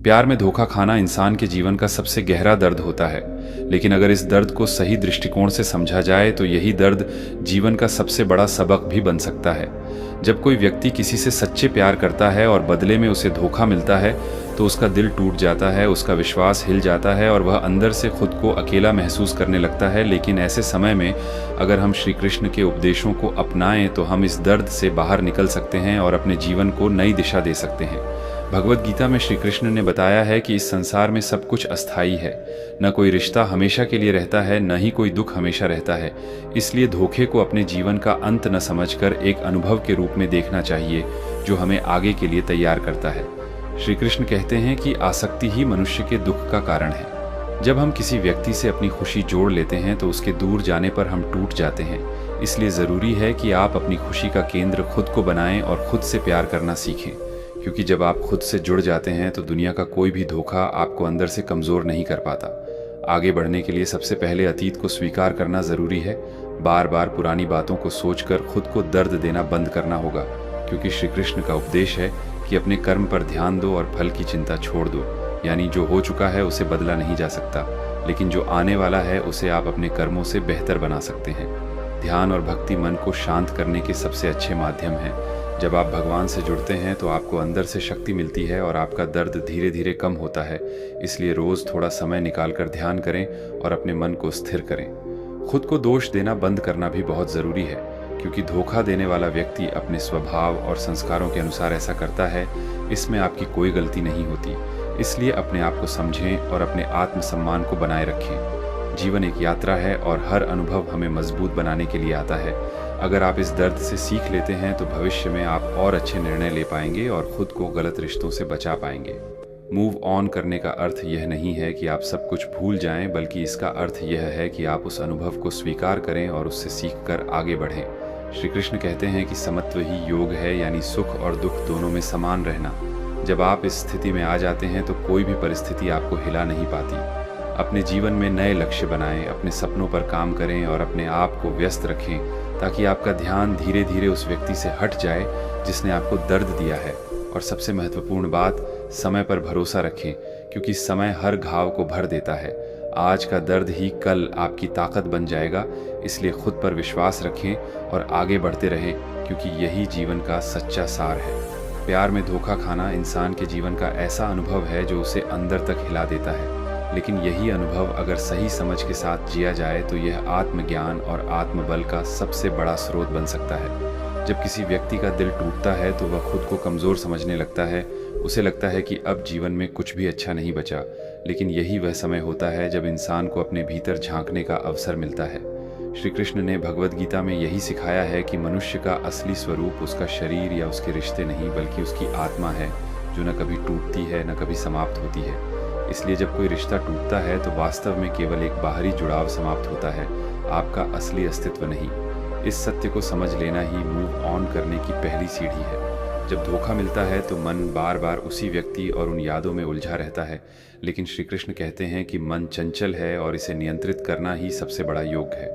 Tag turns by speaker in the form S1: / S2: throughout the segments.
S1: प्यार में धोखा खाना इंसान के जीवन का सबसे गहरा दर्द होता है, लेकिन अगर इस दर्द को सही दृष्टिकोण से समझा जाए तो यही दर्द जीवन का सबसे बड़ा सबक भी बन सकता है। जब कोई व्यक्ति किसी से सच्चे प्यार करता है और बदले में उसे धोखा मिलता है तो उसका दिल टूट जाता है, उसका विश्वास हिल जाता है और वह अंदर से खुद को अकेला महसूस करने लगता है। लेकिन ऐसे समय में अगर हम श्री कृष्ण के उपदेशों को अपनाएं तो हम इस दर्द से बाहर निकल सकते हैं और अपने जीवन को नई दिशा दे सकते हैं। भगवद गीता में श्री कृष्ण ने बताया है कि इस संसार में सब कुछ अस्थायी है, न कोई रिश्ता हमेशा के लिए रहता है, न ही कोई दुख हमेशा रहता है। इसलिए धोखे को अपने जीवन का अंत न समझकर एक अनुभव के रूप में देखना चाहिए जो हमें आगे के लिए तैयार करता है। श्री कृष्ण कहते हैं कि आसक्ति ही मनुष्य के दुख का कारण है। जब हम किसी व्यक्ति से अपनी खुशी जोड़ लेते हैं तो उसके दूर जाने पर हम टूट जाते हैं। इसलिए ज़रूरी है कि आप अपनी खुशी का केंद्र खुद को बनाएं और खुद से प्यार करना सीखें, क्योंकि जब आप खुद से जुड़ जाते हैं तो दुनिया का कोई भी धोखा आपको अंदर से कमज़ोर नहीं कर पाता। आगे बढ़ने के लिए सबसे पहले अतीत को स्वीकार करना ज़रूरी है। बार बार पुरानी बातों को सोचकर खुद को दर्द देना बंद करना होगा, क्योंकि श्री कृष्ण का उपदेश है कि अपने कर्म पर ध्यान दो और फल की चिंता छोड़ दो। यानी जो हो चुका है उसे बदला नहीं जा सकता, लेकिन जो आने वाला है उसे आप अपने कर्मों से बेहतर बना सकते हैं। ध्यान और भक्ति मन को शांत करने के सबसे अच्छे माध्यम हैं। जब आप भगवान से जुड़ते हैं तो आपको अंदर से शक्ति मिलती है और आपका दर्द धीरे धीरे कम होता है। इसलिए रोज़ थोड़ा समय निकालकर ध्यान करें और अपने मन को स्थिर करें। खुद को दोष देना बंद करना भी बहुत ज़रूरी है, क्योंकि धोखा देने वाला व्यक्ति अपने स्वभाव और संस्कारों के अनुसार ऐसा करता है। इसमें आपकी कोई गलती नहीं होती। इसलिए अपने आप को समझें और अपने आत्मसम्मान को बनाए रखें। जीवन एक यात्रा है और हर अनुभव हमें मजबूत बनाने के लिए आता है। अगर आप इस दर्द से सीख लेते हैं तो भविष्य में आप और अच्छे निर्णय ले पाएंगे और खुद को गलत रिश्तों से बचा पाएंगे। मूव ऑन करने का अर्थ यह नहीं है कि आप सब कुछ भूल जाएं, बल्कि इसका अर्थ यह है कि आप उस अनुभव को स्वीकार करें और उससे सीखकर आगे बढ़ें। श्री कृष्ण कहते हैं कि समत्व ही योग है, यानी सुख और दुख दोनों में समान रहना। जब आप इस स्थिति में आ जाते हैं तो कोई भी परिस्थिति आपको हिला नहीं पाती। अपने जीवन में नए लक्ष्य बनाएं, अपने सपनों पर काम करें और अपने आप को व्यस्त रखें, ताकि आपका ध्यान धीरे धीरे उस व्यक्ति से हट जाए जिसने आपको दर्द दिया है। और सबसे महत्वपूर्ण बात, समय पर भरोसा रखें, क्योंकि समय हर घाव को भर देता है। आज का दर्द ही कल आपकी ताकत बन जाएगा। इसलिए खुद पर विश्वास रखें और आगे बढ़ते रहें, क्योंकि यही जीवन का सच्चा सार है। प्यार में धोखा खाना इंसान के जीवन का ऐसा अनुभव है जो उसे अंदर तक हिला देता है, लेकिन यही अनुभव अगर सही समझ के साथ जिया जाए तो यह आत्मज्ञान और आत्मबल का सबसे बड़ा स्रोत बन सकता है। जब किसी व्यक्ति का दिल टूटता है तो वह खुद को कमज़ोर समझने लगता है। उसे लगता है कि अब जीवन में कुछ भी अच्छा नहीं बचा, लेकिन यही वह समय होता है जब इंसान को अपने भीतर झांकने का अवसर मिलता है। श्री कृष्ण ने भगवद गीता में यही सिखाया है कि मनुष्य का असली स्वरूप उसका शरीर या उसके रिश्ते नहीं, बल्कि उसकी आत्मा है, जो न कभी टूटती है न कभी समाप्त होती है। इसलिए जब कोई रिश्ता टूटता है तो वास्तव में केवल एक बाहरी जुड़ाव समाप्त होता है, आपका असली अस्तित्व नहीं। इस सत्य को समझ लेना ही मूव ऑन करने की पहली सीढ़ी है। जब धोखा मिलता है तो मन बार बार उसी व्यक्ति और उन यादों में उलझा रहता है, लेकिन श्री कृष्ण कहते हैं कि मन चंचल है और इसे नियंत्रित करना ही सबसे बड़ा योग है।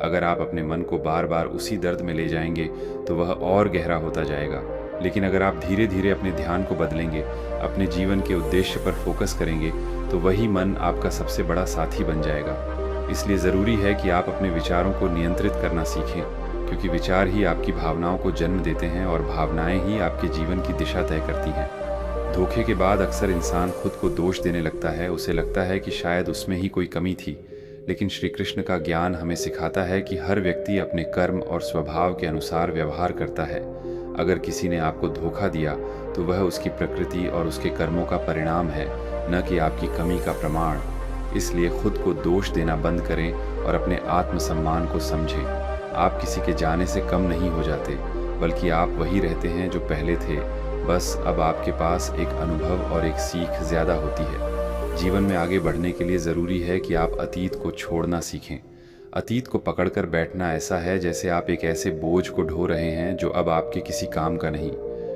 S1: अगर आप अपने मन को बार बार उसी दर्द में ले जाएंगे तो वह और गहरा होता जाएगा, लेकिन अगर आप धीरे धीरे अपने ध्यान को बदलेंगे, अपने जीवन के उद्देश्य पर फोकस करेंगे, तो वही मन आपका सबसे बड़ा साथी बन जाएगा। इसलिए ज़रूरी है कि आप अपने विचारों को नियंत्रित करना सीखें, क्योंकि विचार ही आपकी भावनाओं को जन्म देते हैं और भावनाएं ही आपके जीवन की दिशा तय करती हैं। धोखे के बाद अक्सर इंसान खुद को दोष देने लगता है। उसे लगता है कि शायद उसमें ही कोई कमी थी, लेकिन श्री कृष्ण का ज्ञान हमें सिखाता है कि हर व्यक्ति अपने कर्म और स्वभाव के अनुसार व्यवहार करता है। अगर किसी ने आपको धोखा दिया तो वह उसकी प्रकृति और उसके कर्मों का परिणाम है, न कि आपकी कमी का प्रमाण। इसलिए खुद को दोष देना बंद करें और अपने आत्मसम्मान को समझें। आप किसी के जाने से कम नहीं हो जाते, बल्कि आप वही रहते हैं जो पहले थे। बस अब आपके पास एक अनुभव और एक सीख ज़्यादा होती है। जीवन में आगे बढ़ने के लिए ज़रूरी है कि आप अतीत को छोड़ना सीखें। अतीत को पकड़कर बैठना ऐसा है जैसे आप एक ऐसे बोझ को ढो रहे हैं जो अब आपके किसी काम का नहीं।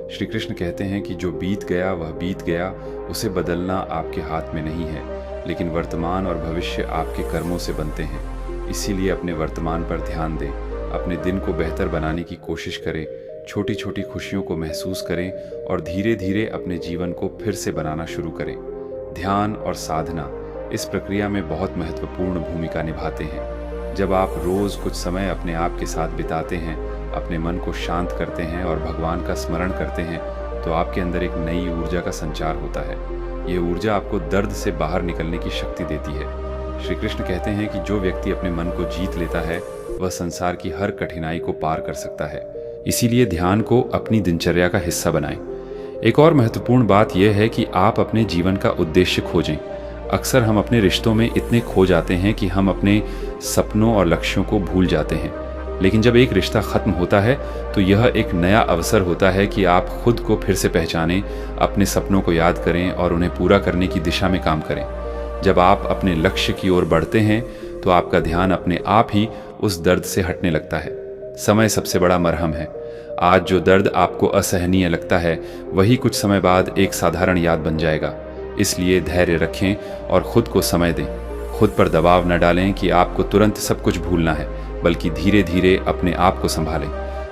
S1: श्री कृष्ण कहते हैं कि जो बीत गया वह बीत गया, उसे बदलना आपके हाथ में नहीं है, लेकिन वर्तमान और भविष्य आपके कर्मों से बनते हैं। इसीलिए अपने वर्तमान पर ध्यान दें, अपने दिन को बेहतर बनाने की कोशिश करें, छोटी छोटी खुशियों को महसूस करें और धीरे धीरे अपने जीवन को फिर से बनाना शुरू करें। ध्यान और साधना इस प्रक्रिया में बहुत महत्वपूर्ण भूमिका निभाते हैं। जब आप रोज़ कुछ समय अपने आप के साथ बिताते हैं, अपने मन को शांत करते हैं और भगवान का स्मरण करते हैं, तो आपके अंदर एक नई ऊर्जा का संचार होता है। यह ऊर्जा आपको दर्द से बाहर निकलने की शक्ति देती है। श्री कृष्ण कहते हैं कि जो व्यक्ति अपने मन को जीत लेता है वह संसार की हर कठिनाई को पार कर सकता है। इसीलिए ध्यान को अपनी दिनचर्या का हिस्सा बनाएं। एक और महत्वपूर्ण बात यह है कि आप अपने जीवन का उद्देश्य खोजें। अक्सर हम अपने रिश्तों में इतने खो जाते हैं कि हम अपने सपनों और लक्ष्यों को भूल जाते हैं। लेकिन जब एक रिश्ता खत्म होता है तो यह एक नया अवसर होता है कि आप खुद को फिर से पहचानें, अपने सपनों को याद करें और उन्हें पूरा करने की दिशा में काम करें। जब आप अपने लक्ष्य की ओर बढ़ते हैं तो आपका ध्यान अपने आप ही उस दर्द से हटने लगता है। समय सबसे बड़ा मरहम है। आज जो दर्द आपको असहनीय लगता है वही कुछ समय बाद एक साधारण याद बन जाएगा। इसलिए धैर्य रखें और खुद को समय दें। खुद पर दबाव न डालें कि आपको तुरंत सब कुछ भूलना है, बल्कि धीरे धीरे अपने आप को संभालें।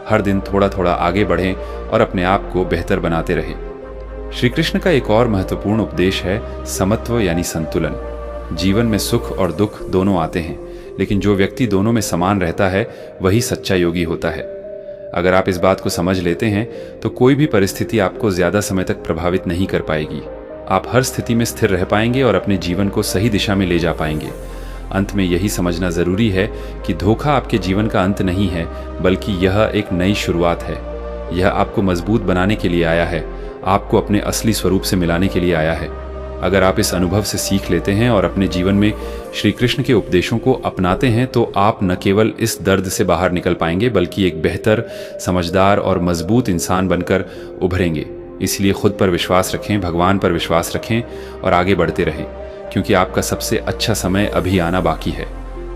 S1: हर दिन थोड़ा थोड़ा आगे बढ़ें और अपने आप को बेहतर बनाते रहें। श्री कृष्ण का एक और महत्वपूर्ण उपदेश है समत्व यानी संतुलन। जीवन में सुख और दुख दोनों आते हैं, लेकिन जो व्यक्ति दोनों में समान रहता है वही सच्चा योगी होता है। अगर आप इस बात को समझ लेते हैं तो कोई भी परिस्थिति आपको ज्यादा समय तक प्रभावित नहीं कर पाएगी। आप हर स्थिति में स्थिर रह पाएंगे और अपने जीवन को सही दिशा में ले जा पाएंगे। अंत में यही समझना जरूरी है कि धोखा आपके जीवन का अंत नहीं है, बल्कि यह एक नई शुरुआत है। यह आपको मजबूत बनाने के लिए आया है, आपको अपने असली स्वरूप से मिलाने के लिए आया है। अगर आप इस अनुभव से सीख लेते हैं और अपने जीवन में श्री कृष्ण के उपदेशों को अपनाते हैं तो आप न केवल इस दर्द से बाहर निकल पाएंगे, बल्कि एक बेहतर, समझदार और मजबूत इंसान बनकर उभरेंगे। इसलिए खुद पर विश्वास रखें, भगवान पर विश्वास रखें और आगे बढ़ते रहें, क्योंकि आपका सबसे अच्छा समय अभी आना बाकी है।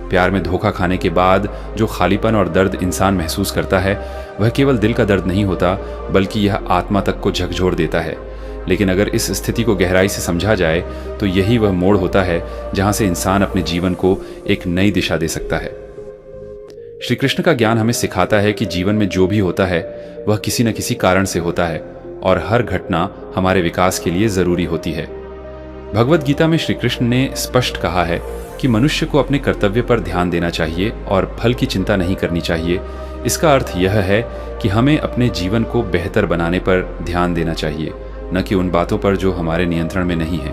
S1: प्यार में धोखा खाने के बाद जो खालीपन और दर्द इंसान महसूस करता है वह केवल दिल का दर्द नहीं होता, बल्कि यह आत्मा तक को झकझोर देता है। लेकिन अगर इस स्थिति को गहराई से समझा जाए तो यही वह मोड़ होता है जहां से इंसान अपने जीवन को एक नई दिशा दे सकता है। श्री कृष्ण का ज्ञान हमें सिखाता है कि जीवन में जो भी होता है वह किसी न किसी कारण से होता है और हर घटना हमारे विकास के लिए जरूरी होती है। भगवद गीता में श्री कृष्ण ने स्पष्ट कहा है कि मनुष्य को अपने कर्तव्य पर ध्यान देना चाहिए और फल की चिंता नहीं करनी चाहिए। इसका अर्थ यह है कि हमें अपने जीवन को बेहतर बनाने पर ध्यान देना चाहिए, न कि उन बातों पर जो हमारे नियंत्रण में नहीं है।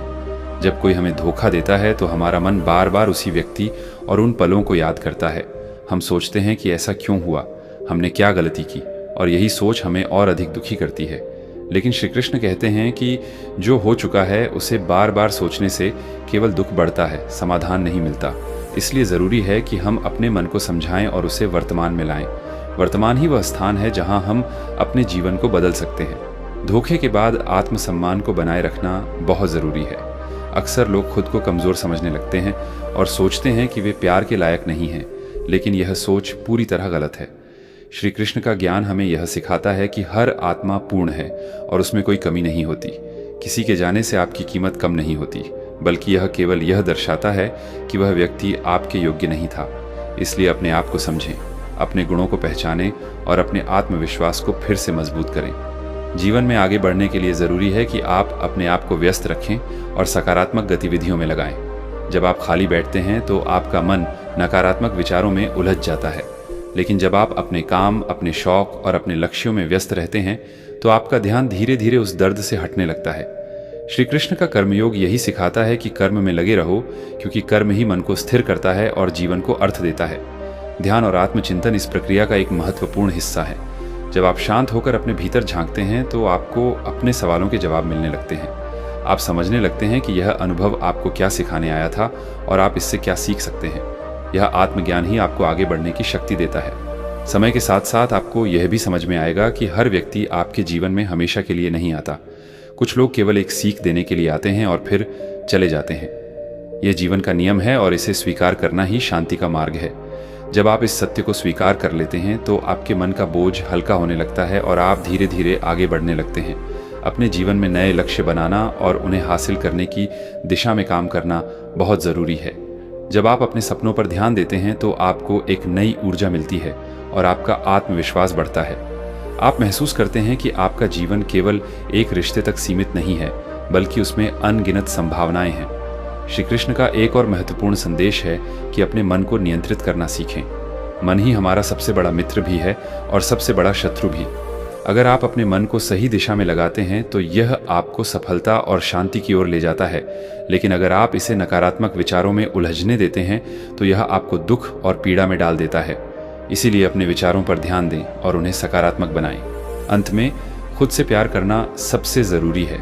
S1: जब कोई हमें धोखा देता है तो हमारा मन बार बार उसी व्यक्ति और उन पलों को याद करता है। हम सोचते हैं कि ऐसा क्यों हुआ, हमने क्या गलती की, और यही सोच हमें और अधिक दुखी करती है। लेकिन श्री कृष्ण कहते हैं कि जो हो चुका है उसे बार बार सोचने से केवल दुख बढ़ता है, समाधान नहीं मिलता। इसलिए ज़रूरी है कि हम अपने मन को समझाएं और उसे वर्तमान में लाएं। वर्तमान ही वह स्थान है जहां हम अपने जीवन को बदल सकते हैं। धोखे के बाद आत्मसम्मान को बनाए रखना बहुत ज़रूरी है। अक्सर लोग खुद को कमज़ोर समझने लगते हैं और सोचते हैं कि वे प्यार के लायक नहीं हैं, लेकिन यह सोच पूरी तरह गलत है। श्री कृष्ण का ज्ञान हमें यह सिखाता है कि हर आत्मा पूर्ण है और उसमें कोई कमी नहीं होती। किसी के जाने से आपकी कीमत कम नहीं होती, बल्कि यह केवल यह दर्शाता है कि वह व्यक्ति आपके योग्य नहीं था। इसलिए अपने आप को समझें, अपने गुणों को पहचानें और अपने आत्मविश्वास को फिर से मजबूत करें। जीवन में आगे बढ़ने के लिए ज़रूरी है कि आप अपने आप को व्यस्त रखें और सकारात्मक गतिविधियों में लगाएं। जब आप खाली बैठते हैं तो आपका मन नकारात्मक विचारों में उलझ जाता है, लेकिन जब आप अपने काम, अपने शौक और अपने लक्ष्यों में व्यस्त रहते हैं तो आपका ध्यान धीरे धीरे उस दर्द से हटने लगता है। श्री कृष्ण का कर्मयोग यही सिखाता है कि कर्म में लगे रहो, क्योंकि कर्म ही मन को स्थिर करता है और जीवन को अर्थ देता है। ध्यान और आत्मचिंतन इस प्रक्रिया का एक महत्वपूर्ण हिस्सा है। जब आप शांत होकर अपने भीतर झांकते हैं तो आपको अपने सवालों के जवाब मिलने लगते हैं। आप समझने लगते हैं कि यह अनुभव आपको क्या सिखाने आया था और आप इससे क्या सीख सकते हैं। यह आत्मज्ञान ही आपको आगे बढ़ने की शक्ति देता है। समय के साथ साथ आपको यह भी समझ में आएगा कि हर व्यक्ति आपके जीवन में हमेशा के लिए नहीं आता। कुछ लोग केवल एक सीख देने के लिए आते हैं और फिर चले जाते हैं। यह जीवन का नियम है और इसे स्वीकार करना ही शांति का मार्ग है। जब आप इस सत्य को स्वीकार कर लेते हैं तो आपके मन का बोझ हल्का होने लगता है और आप धीरे धीरे आगे बढ़ने लगते हैं। अपने जीवन में नए लक्ष्य बनाना और उन्हें हासिल करने की दिशा में काम करना बहुत ज़रूरी है। जब आप अपने सपनों पर ध्यान देते हैं तो आपको एक नई ऊर्जा मिलती है और आपका आत्मविश्वास बढ़ता है। आप महसूस करते हैं कि आपका जीवन केवल एक रिश्ते तक सीमित नहीं है, बल्कि उसमें अनगिनत संभावनाएं हैं। श्री कृष्ण का एक और महत्वपूर्ण संदेश है कि अपने मन को नियंत्रित करना सीखें। मन ही हमारा सबसे बड़ा मित्र भी है और सबसे बड़ा शत्रु भी। अगर आप अपने मन को सही दिशा में लगाते हैं तो यह आपको सफलता और शांति की ओर ले जाता है, लेकिन अगर आप इसे नकारात्मक विचारों में उलझने देते हैं तो यह आपको दुख और पीड़ा में डाल देता है। इसीलिए अपने विचारों पर ध्यान दें और उन्हें सकारात्मक बनाएं। अंत में खुद से प्यार करना सबसे ज़रूरी है।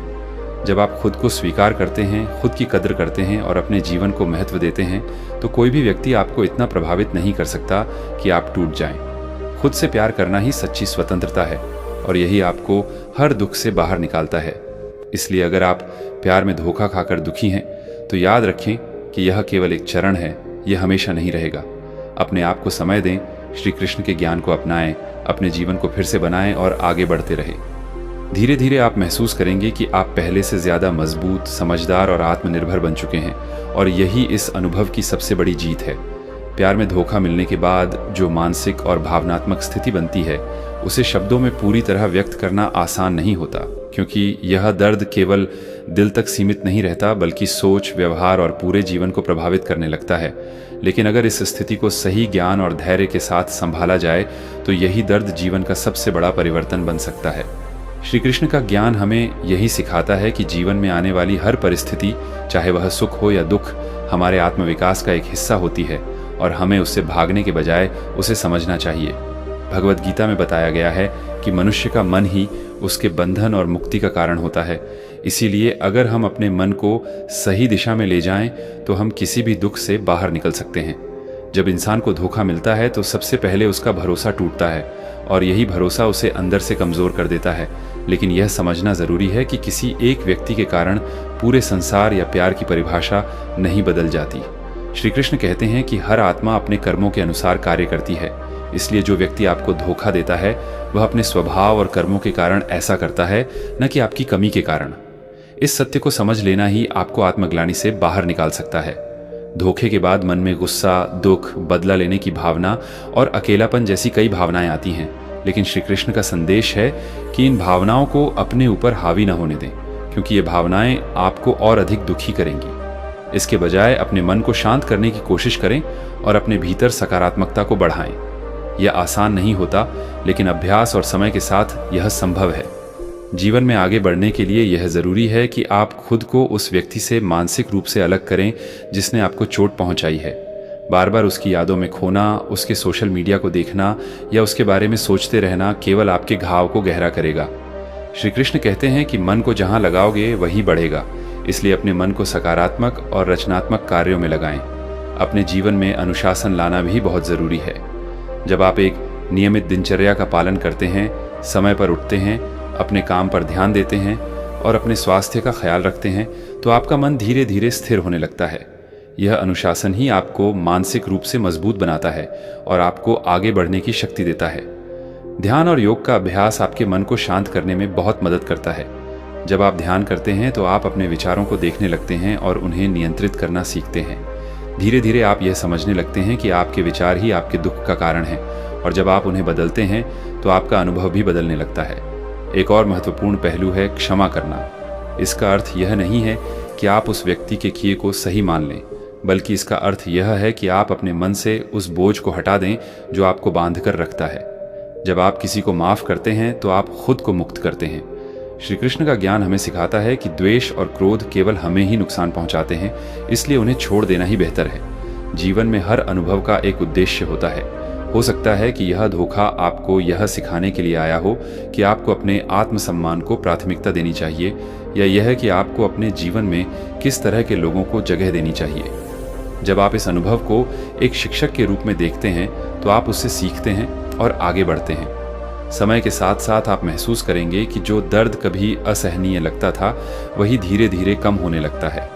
S1: जब आप खुद को स्वीकार करते हैं, खुद की कद्र करते हैं और अपने जीवन को महत्व देते हैं तो कोई भी व्यक्ति आपको इतना प्रभावित नहीं कर सकता कि आप टूट जाएं। खुद से प्यार करना ही सच्ची स्वतंत्रता है और यही आपको हर दुख से बाहर निकालता है। इसलिए अगर आप प्यार में धोखा खाकर दुखी हैं तो याद रखें कि यह केवल एक चरण है, यह हमेशा नहीं रहेगा। अपने आप को समय दें, श्री कृष्ण के ज्ञान को अपनाएं, अपने जीवन को फिर से बनाएं और आगे बढ़ते रहें। धीरे धीरे आप महसूस करेंगे कि आप पहले से ज़्यादा मजबूत, समझदार और आत्मनिर्भर बन चुके हैं और यही इस अनुभव की सबसे बड़ी जीत है। प्यार में धोखा मिलने के बाद जो मानसिक और भावनात्मक स्थिति बनती है उसे शब्दों में पूरी तरह व्यक्त करना आसान नहीं होता, क्योंकि यह दर्द केवल दिल तक सीमित नहीं रहता बल्कि सोच, व्यवहार और पूरे जीवन को प्रभावित करने लगता है। लेकिन अगर इस स्थिति को सही ज्ञान और धैर्य के साथ संभाला जाए तो यही दर्द जीवन का सबसे बड़ा परिवर्तन बन सकता है। श्री कृष्ण का ज्ञान हमें यही सिखाता है कि जीवन में आने वाली हर परिस्थिति, चाहे वह सुख हो या दुख, हमारे आत्मविकास का एक हिस्सा होती है और हमें उससे भागने के बजाय उसे समझना चाहिए। भगवद गीता में बताया गया है कि मनुष्य का मन ही उसके बंधन और मुक्ति का कारण होता है। इसीलिए अगर हम अपने मन को सही दिशा में ले जाएं तो हम किसी भी दुख से बाहर निकल सकते हैं। जब इंसान को धोखा मिलता है तो सबसे पहले उसका भरोसा टूटता है और यही भरोसा उसे अंदर से कमज़ोर कर देता है। लेकिन यह समझना ज़रूरी है कि किसी एक व्यक्ति के कारण पूरे संसार या प्यार की परिभाषा नहीं बदल जाती। श्री कृष्ण कहते हैं कि हर आत्मा अपने कर्मों के अनुसार कार्य करती है। इसलिए जो व्यक्ति आपको धोखा देता है वह अपने स्वभाव और कर्मों के कारण ऐसा करता है, न कि आपकी कमी के कारण। इस सत्य को समझ लेना ही आपको आत्मग्लानि से बाहर निकाल सकता है। धोखे के बाद मन में गुस्सा, दुख, बदला लेने की भावना और अकेलापन जैसी कई भावनाएं आती हैं, लेकिन श्री कृष्ण का संदेश है कि इन भावनाओं को अपने ऊपर हावी न होने दें, क्योंकि ये भावनाएं आपको और अधिक दुखी करेंगी। इसके बजाय अपने मन को शांत करने की कोशिश करें और अपने भीतर सकारात्मकता को बढ़ाएं। यह आसान नहीं होता, लेकिन अभ्यास और समय के साथ यह संभव है। जीवन में आगे बढ़ने के लिए यह ज़रूरी है कि आप खुद को उस व्यक्ति से मानसिक रूप से अलग करें जिसने आपको चोट पहुंचाई है। बार बार उसकी यादों में खोना, उसके सोशल मीडिया को देखना या उसके बारे में सोचते रहना केवल आपके घाव को गहरा करेगा। श्री कृष्ण कहते हैं कि मन को जहां लगाओगे वहीं बढ़ेगा। इसलिए अपने मन को सकारात्मक और रचनात्मक कार्यों में लगाएं। अपने जीवन में अनुशासन लाना भी बहुत ज़रूरी है। जब आप एक नियमित दिनचर्या का पालन करते हैं, समय पर उठते हैं, अपने काम पर ध्यान देते हैं और अपने स्वास्थ्य का ख्याल रखते हैं तो आपका मन धीरे धीरे स्थिर होने लगता है। यह अनुशासन ही आपको मानसिक रूप से मजबूत बनाता है और आपको आगे बढ़ने की शक्ति देता है। ध्यान और योग का अभ्यास आपके मन को शांत करने में बहुत मदद करता है। जब आप ध्यान करते हैं तो आप अपने विचारों को देखने लगते हैं और उन्हें नियंत्रित करना सीखते हैं। धीरे धीरे आप यह समझने लगते हैं कि आपके विचार ही आपके दुख का कारण है और जब आप उन्हें बदलते हैं तो आपका अनुभव भी बदलने लगता है। एक और महत्वपूर्ण पहलू है क्षमा करना। इसका अर्थ यह नहीं है कि आप उस व्यक्ति के किए को सही मान लें, बल्कि इसका अर्थ यह है कि आप अपने मन से उस बोझ को हटा दें जो आपको बांध कर रखता है। जब आप किसी को माफ़ करते हैं तो आप खुद को मुक्त करते हैं। श्री कृष्ण का ज्ञान हमें सिखाता है कि द्वेष और क्रोध केवल हमें ही नुकसान पहुंचाते हैं, इसलिए उन्हें छोड़ देना ही बेहतर है। जीवन में हर अनुभव का एक उद्देश्य होता है। हो सकता है कि यह धोखा आपको यह सिखाने के लिए आया हो कि आपको अपने आत्मसम्मान को प्राथमिकता देनी चाहिए, या यह कि आपको अपने जीवन में किस तरह के लोगों को जगह देनी चाहिए। जब आप इस अनुभव को एक शिक्षक के रूप में देखते हैं तो आप उससे सीखते हैं और आगे बढ़ते हैं। समय के साथ साथ आप महसूस करेंगे कि जो दर्द कभी असहनीय लगता था वही धीरे धीरे कम होने लगता है।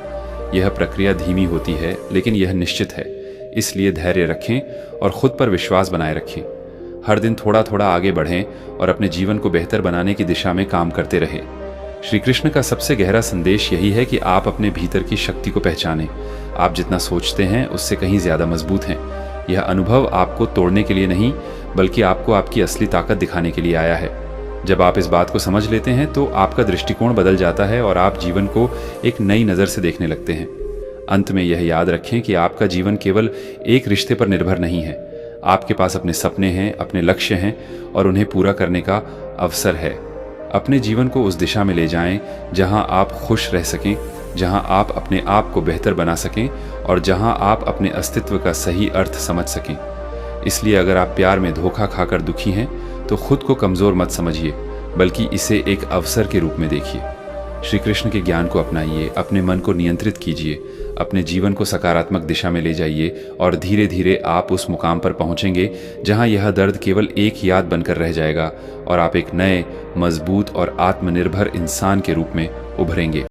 S1: यह प्रक्रिया धीमी होती है, लेकिन यह निश्चित है। इसलिए धैर्य रखें और खुद पर विश्वास बनाए रखें। हर दिन थोड़ा थोड़ा आगे बढ़ें और अपने जीवन को बेहतर बनाने की दिशा में काम करते रहें। श्री कृष्ण का सबसे गहरा संदेश यही है कि आप अपने भीतर की शक्ति को पहचानें। आप जितना सोचते हैं उससे कहीं ज़्यादा मजबूत हैं। यह अनुभव आपको तोड़ने के लिए नहीं, बल्कि आपको आपकी असली ताकत दिखाने के लिए आया है। जब आप इस बात को समझ लेते हैं तो आपका दृष्टिकोण बदल जाता है और आप जीवन को एक नई नज़र से देखने लगते हैं। अंत में यह याद रखें कि आपका जीवन केवल एक रिश्ते पर निर्भर नहीं है। आपके पास अपने सपने हैं, अपने लक्ष्य हैं और उन्हें पूरा करने का अवसर है। अपने जीवन को उस दिशा में ले जाएं जहां आप खुश रह सकें, जहां आप अपने आप को बेहतर बना सकें और जहां आप अपने अस्तित्व का सही अर्थ समझ सकें। इसलिए अगर आप प्यार में धोखा खाकर दुखी हैं तो खुद को कमज़ोर मत समझिए, बल्कि इसे एक अवसर के रूप में देखिए। श्री कृष्ण के ज्ञान को अपनाइए, अपने मन को नियंत्रित कीजिए, अपने जीवन को सकारात्मक दिशा में ले जाइए और धीरे धीरे आप उस मुकाम पर पहुंचेंगे जहां यह दर्द केवल एक याद बनकर रह जाएगा और आप एक नए, मजबूत और आत्मनिर्भर इंसान के रूप में उभरेंगे।